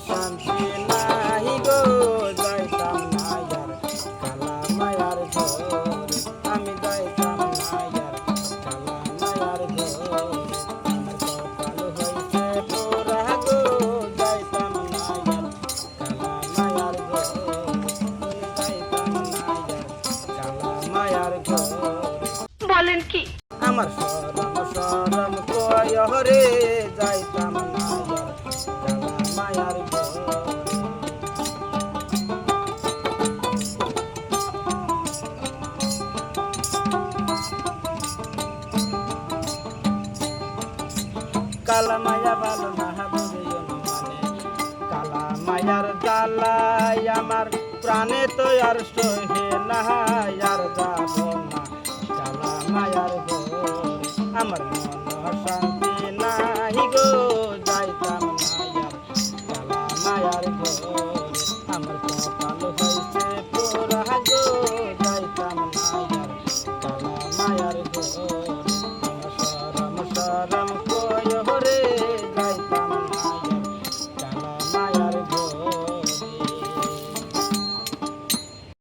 শান্তি নাহি গো যাইতাম না ইয়ার কালা মায়ার ঘরে আমি যাইতাম না ইয়ার কালা মায়ার ঘরে আমার কপাল হইছে পোড়া গো যাইতাম না ইয়ার কালা মায়ার ঘরে যাইতাম না ইয়ার কালা মায়ার ঘরে বলেন কি আমার সরম সরম কয় রে যাইতাম না ইয়ার কালা মায়ার ঘরে কালা মায়া ভালো না বুঝিও মানে কালা মায়ার জ্বালাই আমার প্রাণে তো আর সহে না আর যাব না কালা মায়ার ঘরে আমার মন শান্তি নাই গো যাইতাম না ইয়ার কালা মায়ার ঘরে আমার কপাল হইছে পোড়া গো যাইতাম না ইয়ার কালা মায়ার ঘরে